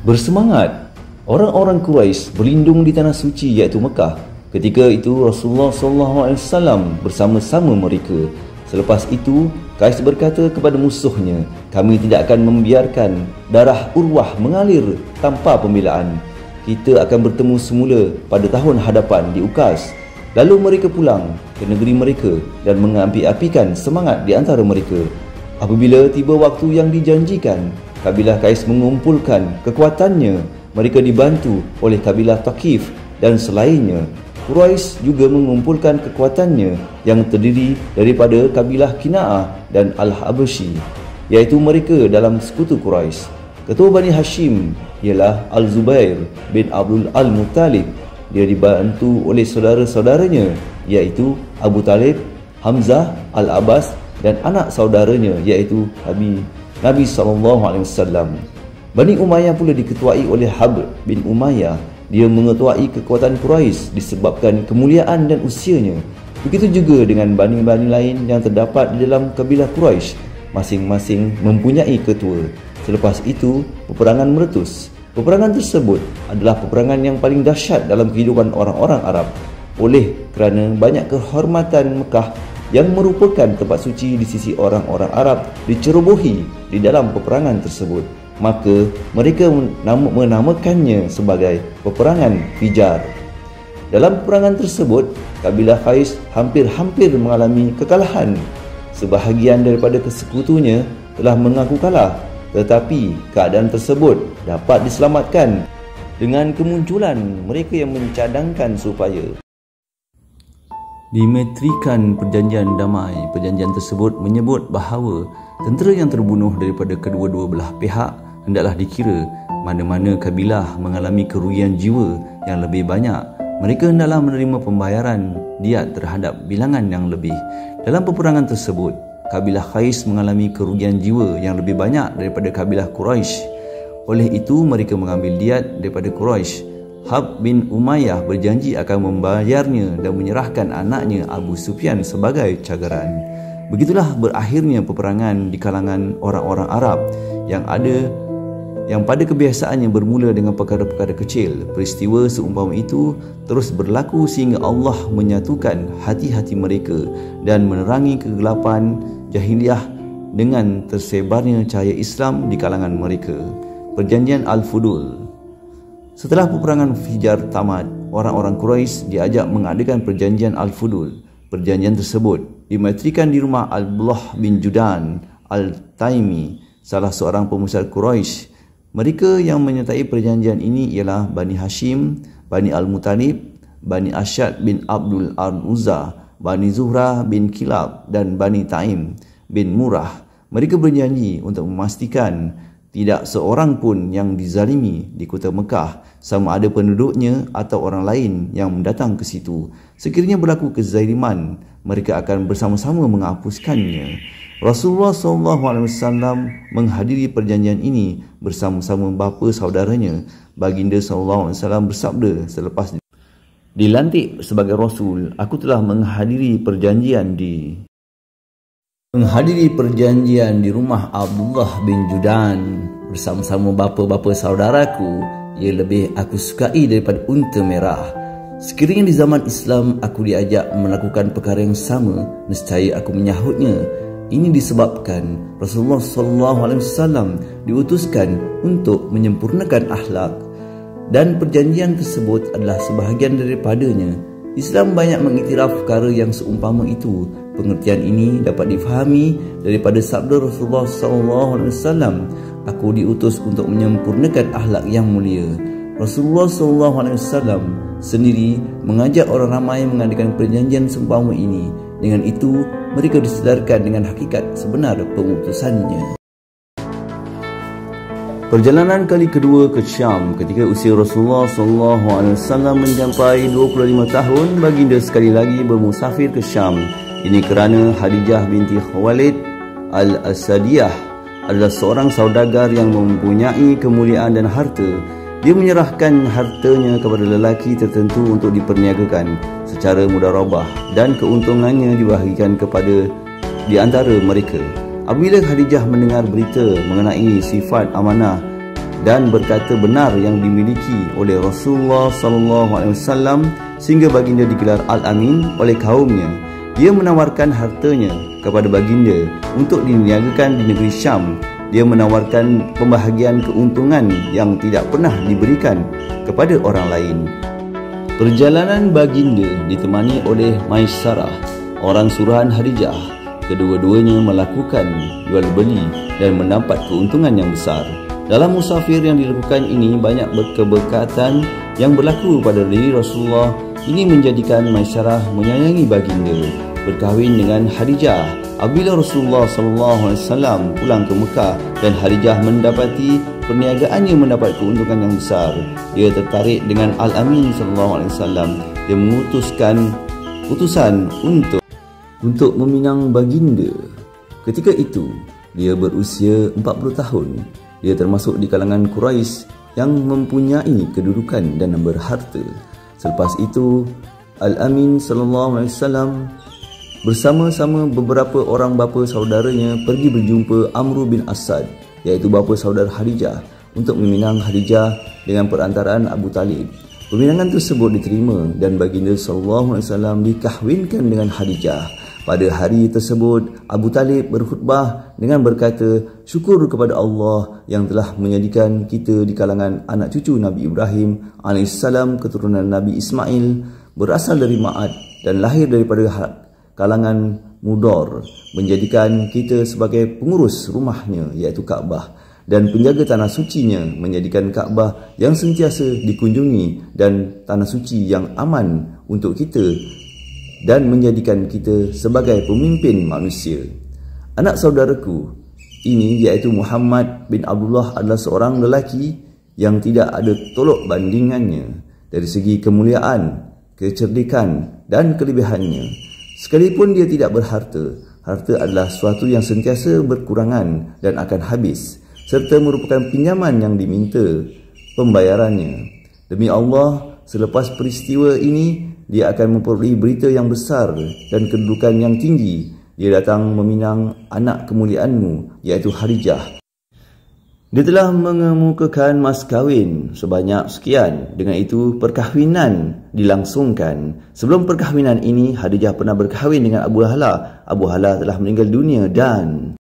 Bersemangat, orang-orang Quraisy berlindung di tanah suci iaitu Mekah. Ketika itu Rasulullah SAW bersama-sama mereka. Selepas itu Qais berkata kepada musuhnya, kami tidak akan membiarkan darah Urwah mengalir tanpa pembelaan. Kita akan bertemu semula pada tahun hadapan di Ukas. Lalu mereka pulang ke negeri mereka dan mengapi-apikan semangat di antara mereka. Apabila tiba waktu yang dijanjikan, kabilah Qais mengumpulkan kekuatannya. Mereka dibantu oleh kabilah Thaqif dan selainnya. Quraisy juga mengumpulkan kekuatannya yang terdiri daripada kabilah Kina'ah dan Al-Habasyi, iaitu mereka dalam sekutu Quraisy. Ketua Bani Hashim ialah Al-Zubair bin Abdul Al-Muttalib. Dia dibantu oleh saudara-saudaranya iaitu Abu Talib, Hamzah, Al-Abbas dan anak saudaranya iaitu Nabi SAW. Bani Umayyah pula diketuai oleh Habr bin Umayyah. Dia mengetuai kekuatan Quraisy disebabkan kemuliaan dan usianya. Begitu juga dengan bani-bani lain yang terdapat di dalam kabilah Quraisy. Masing-masing mempunyai ketua. Selepas itu, peperangan meletus. Peperangan tersebut adalah peperangan yang paling dahsyat dalam kehidupan orang-orang Arab. Oleh kerana banyak kehormatan Mekah yang merupakan tempat suci di sisi orang-orang Arab dicerobohi di dalam peperangan tersebut, maka mereka menamakannya sebagai peperangan Fijar. Dalam peperangan tersebut, kabilah Qais hampir-hampir mengalami kekalahan. Sebahagian daripada kesekutunya telah mengaku kalah, tetapi keadaan tersebut dapat diselamatkan dengan kemunculan mereka yang mencadangkan supaya dimetrikan perjanjian damai. Perjanjian tersebut menyebut bahawa tentera yang terbunuh daripada kedua-dua belah pihak hendaklah dikira. Mana-mana kabilah mengalami kerugian jiwa yang lebih banyak, mereka hendaklah menerima pembayaran diat terhadap bilangan yang lebih. Dalam peperangan tersebut, kabilah Qais mengalami kerugian jiwa yang lebih banyak daripada kabilah Quraisy. Oleh itu mereka mengambil diat daripada Quraisy. Hab bin Umayyah berjanji akan membayarnya dan menyerahkan anaknya Abu Sufyan sebagai cagaran. Begitulah berakhirnya peperangan di kalangan orang-orang Arab yang pada kebiasaannya bermula dengan perkara-perkara kecil. Peristiwa seumpama itu terus berlaku sehingga Allah menyatukan hati-hati mereka dan menerangi kegelapan jahiliyah dengan tersebarnya cahaya Islam di kalangan mereka. Perjanjian Al-Fudul. Setelah peperangan Fijar tamat, orang-orang Quraisy diajak mengadakan perjanjian Al-Fudul. Perjanjian tersebut dimetrikan di rumah Abdullah bin Judan Al-Taimi, salah seorang pemusat Quraisy. Mereka yang menyertai perjanjian ini ialah Bani Hashim, Bani Al-Muttalib, Bani Asyad bin Abdul Al-Uzza, Bani Zuhrah bin Kilab dan Bani Taim bin Murrah. Mereka berjanji untuk memastikan tidak seorang pun yang dizalimi di kota Mekah, sama ada penduduknya atau orang lain yang mendatang ke situ. Sekiranya berlaku kezaliman, mereka akan bersama-sama menghapuskannya. Rasulullah SAW menghadiri perjanjian ini bersama-sama bapa saudaranya. Baginda SAW bersabda selepas dilantik sebagai Rasul, aku telah menghadiri perjanjian di rumah Abdullah bin Judan bersama-sama bapa-bapa saudaraku. Ia lebih aku sukai daripada unta merah. Sekiranya di zaman Islam aku diajak melakukan perkara yang sama, nescaya aku menyahutnya. Ini disebabkan Rasulullah SAW diutuskan untuk menyempurnakan akhlak, dan perjanjian tersebut adalah sebahagian daripadanya. Islam banyak mengiktiraf perkara yang seumpama itu. Pengertian ini dapat difahami daripada sabda Rasulullah SAW, aku diutus untuk menyempurnakan akhlak yang mulia. Rasulullah SAW sendiri mengajak orang ramai mengadakan perjanjian seumpama ini. Dengan itu, mereka disedarkan dengan hakikat sebenar pengutusannya. Perjalanan kali kedua ke Syam. Ketika usia Rasulullah SAW mencapai 25 tahun, baginda sekali lagi bermusafir ke Syam. Ini kerana Khadijah binti Khuwailid Al-Asadiyah adalah seorang saudagar yang mempunyai kemuliaan dan harta. Dia menyerahkan hartanya kepada lelaki tertentu untuk diperniagakan secara mudarabah, dan keuntungannya dibahagikan kepada di antara mereka. Apabila Khadijah mendengar berita mengenai sifat amanah dan berkata benar yang dimiliki oleh Rasulullah SAW sehingga baginda digelar Al-Amin oleh kaumnya. Dia menawarkan hartanya kepada baginda untuk diniagakan di negeri Syam. Dia menawarkan pembahagian keuntungan yang tidak pernah diberikan kepada orang lain. Perjalanan baginda ditemani oleh Maisarah, orang suruhan Khadijah. Kedua-duanya melakukan jual beli dan mendapat keuntungan yang besar. Dalam musafir yang dilakukan ini banyak keberkatan yang berlaku pada diri Rasulullah. Ini menjadikan Maisarah menyayangi baginda, berkahwin dengan Khadijah. Apabila Rasulullah SAW pulang ke Mekah dan Khadijah mendapati perniagaannya mendapat keuntungan yang besar, dia tertarik dengan Al-Amin SAW. Dia mengutuskan utusan untuk meminang baginda. Ketika itu dia berusia 40 tahun. Dia termasuk di kalangan Quraisy yang mempunyai kedudukan dan berharta. Selepas itu Al-Amin SAW bersama-sama beberapa orang bapa saudaranya pergi berjumpa Amr bin Asad, iaitu bapa saudara Khadijah, untuk meminang Khadijah dengan perantaraan Abu Talib. Peminangan tersebut diterima dan baginda SAW dikahwinkan dengan Khadijah. Pada hari tersebut, Abu Talib berkhutbah dengan berkata, syukur kepada Allah yang telah menjadikan kita di kalangan anak cucu Nabi Ibrahim AS, keturunan Nabi Ismail, berasal dari Ma'ad dan lahir daripada kalangan Mudor, menjadikan kita sebagai pengurus rumahnya, iaitu Kaabah, dan penjaga tanah sucinya, menjadikan Kaabah yang sentiasa dikunjungi dan tanah suci yang aman untuk kita, dan menjadikan kita sebagai pemimpin manusia. Anak saudaraku ini iaitu Muhammad bin Abdullah adalah seorang lelaki yang tidak ada tolok bandingannya dari segi kemuliaan, kecerdikan dan kelebihannya. Sekalipun dia tidak berharta, harta adalah sesuatu yang sentiasa berkurangan dan akan habis, serta merupakan pinjaman yang diminta pembayarannya. Demi Allah, selepas peristiwa ini dia akan memperoleh berita yang besar dan kedudukan yang tinggi. Dia datang meminang anak kemuliaanmu, iaitu Khadijah. Dia telah mengemukakan mas kahwin sebanyak sekian. Dengan itu perkahwinan dilangsungkan. Sebelum perkahwinan ini, Khadijah pernah berkahwin dengan Abu Hala. Abu Hala telah meninggal dunia dan